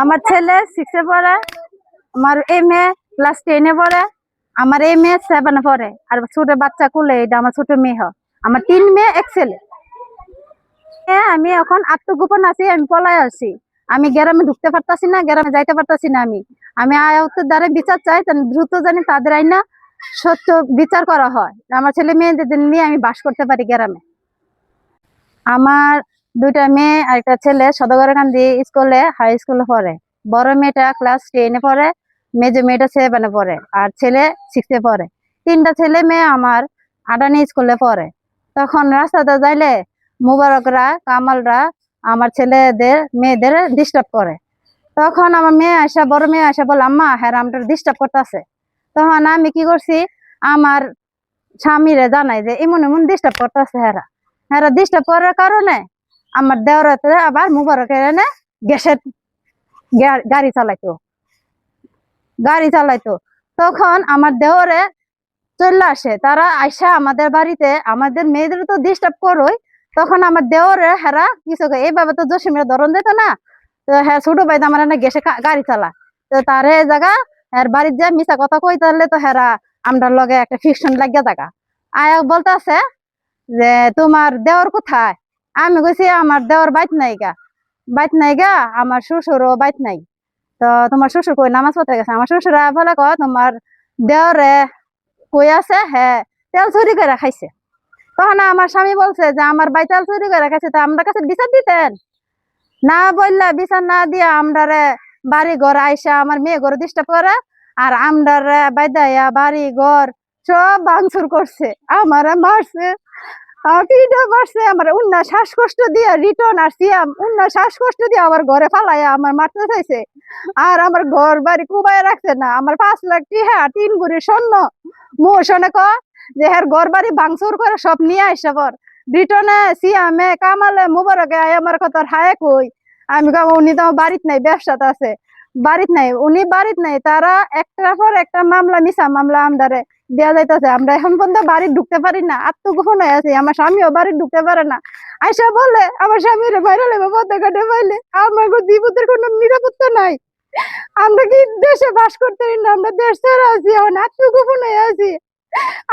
আমার ছেলে 6 এ পড়ে, আমার এই মেয়ে ক্লাস 10 এ পড়ে, আমার এই মেয়ে 7 এ পড়ে, আর ছোট বাচ্চা কোলে এটা আমার ছোট মেয়ে হয়। আমার 3 মেয়ে এক ছেলে। আমি এখন আত্মগোপন আছি, আমি পলায় আছি। আমি গ্রামে ঢুকতে পারতাছি না, গ্রামে যাইতে পারতাছি না। আমি আয়াতের দ্বারা বিচার চাই, দ্রুত জানি তাদের আইনা সত্য বিচার করা হয়, আমার ছেলে মেয়েদের নিয়ে আমি বাস করতে পারি গ্রামে। আমার 2টা মেয়ে আর একটা ছেলে সদগরকান্দি স্কুলে হাই স্কুলে পড়ে। বড় মেয়েটা ক্লাস 10 এ পড়ে, মেজো মেয়েটা 7 এ পড়ে, আর ছেলে 6 এ পড়ে। 3টা ছেলে মেয়ে আমার আডানি স্কুলে পড়ে। তখন রাস্তাতে যাইলে মুবারকরা কামালরা আমার ছেলেদের মেয়েদের ডিস্টার্ব করে। তখন আমার বড় মেয়ে আসা বলে, আম্মা হ্যাঁ আমরা ডিস্টার্ব করতেছে। তখন আমি কি করছি, আমার স্বামীরে জানাই যে এমন এমন ডিস্টার্ব করতেছে। হ্যাঁ ডিস্টার্ব করার কারণে আমার দেওয়ার আবার মুবারকের এনে গ্যাসের গাড়ি চালাইতো। তখন আমার দেওরে চলে আসে, তারা আইসা আমাদের বাড়িতে আমাদের মেয়েদের তো ডিস্টার্ব করোই। তখন আমার দেওরে হেরা কিছু এইভাবে তো জসিমের ধরন যেত না। তো হ্যাঁ ছোট ভাই আমার এনে গ্যাসে গাড়ি চালা। তো তার জায়গা হ্যাঁ বাড়ির যা মিশা কথা কই, তাহলে তো হেরা আমরা লগে একটা ফিকশন লাগিয়া জায়গা আয়া বলতেছে যে তোমার দেওর কোথায়। আমি কইছি আমার দেওর বাইত নাই গা, আমার শ্বশুরও বাইত নাই। তো তোমার শ্বশুর কই নামাজ পড়তে গেছে। আমার শ্বশুরা বলে কয় তোমার দেওরে কই আছে, হ্যাঁ তেল চুরি করে খাইছে। তখন আমার স্বামী বলছে যে আমার ভাই তেল চুরি করে খাইছে, তো আমরা কাছে বিচার দিতেন না, বললা বিচার না দিয়া আমরা বাড়ি ঘর আইসা আমার মেয়ে ঘর ডিস্টার্ব করে, আর আমরা বাইদাইয়া বাড়ি ঘর সব ভাঙচুর করছে, আমার মারছে, পিঠা মারছে, আমার উন্না শ্বাসকষ্ট দিয়ে রিটার্ন আসছি, উন্না শ্বাসকষ্ট দিয়ে আমার ঘরে ফালাইয়া আমার মারতে চাইছে। আর আমার ঘর বাড়ি কুবাই রাখছে না, আমার 5 লাখ টিহা 3 ভরি স্বর্ণ মোশনে ক যে হ্যাঁ ঘর বাড়ি ভাঙচুর করে সব নিয়ে আসে পর রিটার্নে সিয়ামে কামালে মুবারকে আমার কথা হায় কই। আমি উনি তো বাড়িত নাই, ব্যবসাতে আছে, বাড়িত নাই, উনি বাড়িত নাই। তারা একটার পর একটা মামলা মিশা মামলা আমদারে দেওয়া যাইতেছে, আমরা এখন পর্যন্ত বাড়ি ঢুকতে পারি না, আত্মগোপন হয়ে আছি। আমার স্বামীও বাড়ি ঢুকতে পারে না। আইসা বলে আমার স্বামীর বাইরে লেবে পথে ঘাটে পাইলে আমার বিপদের কোনো নিরাপত্তা নাই। আমরা কি দেশে বাস করতে পারি না, আমরা দেশ ছেড়ে আছি, এখন আত্মগোপন হয়ে আছি।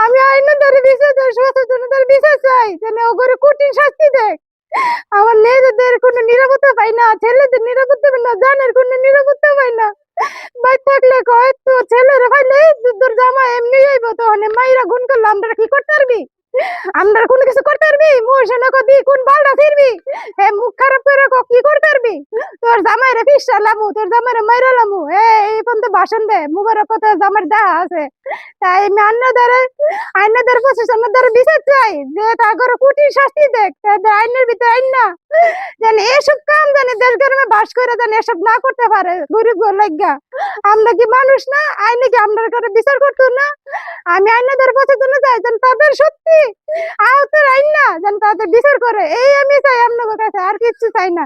আমি আইনের দ্বারা বিচার চাই, সচেতনতার বিচার চাই, যেন ওগুলো কঠিন শাস্তি দেয়। আমার মেয়েদের কোনো নিরাপত্তা পাই না, ছেলেদের নিরাপত্তা পাই না, জানের কোনো নিরাপত্তা পাই না। ভাই থাকলে কয় তো ছেলেরা পাইলে তোর জামা এমনি হইব, তখন মাইরা গুণ করলে আমরা কি করতে পারবি, আমরা কোনো কিছু করতে পারবি, মোশনে কদি কোন বালটা ফিরবি, হে মুখ খারাপ করে কি করতে পারবি, তোর জামাইরে ফিসা লামু, তোর জামাইরে মাইরা লামু, এই পর্যন্ত ভাষণ দে মুবারক কথা জামার দেখা আছে। তাই আমি আইনাদের প্রশাসনের দ্বারা বিচার চাই, যে তাগর কঠিন শাস্তি দেখ, আইনের ভিতরে আইন না জানি এসব কাম জানি দেশ গ্রামে বাস করে জানি এসব না করতে পারে গরিব লাগা। আমরা কি মানুষ না, আইনে কি আমরা করে বিচার করতো না। আমি আইনাদের প্রশাসনে চাই যেন তাদের সত্যি আওতার আইন না যেন তাদের বিচার করে, এই আমি চাই আপনাদের কাছে, আর কিছু চাই না।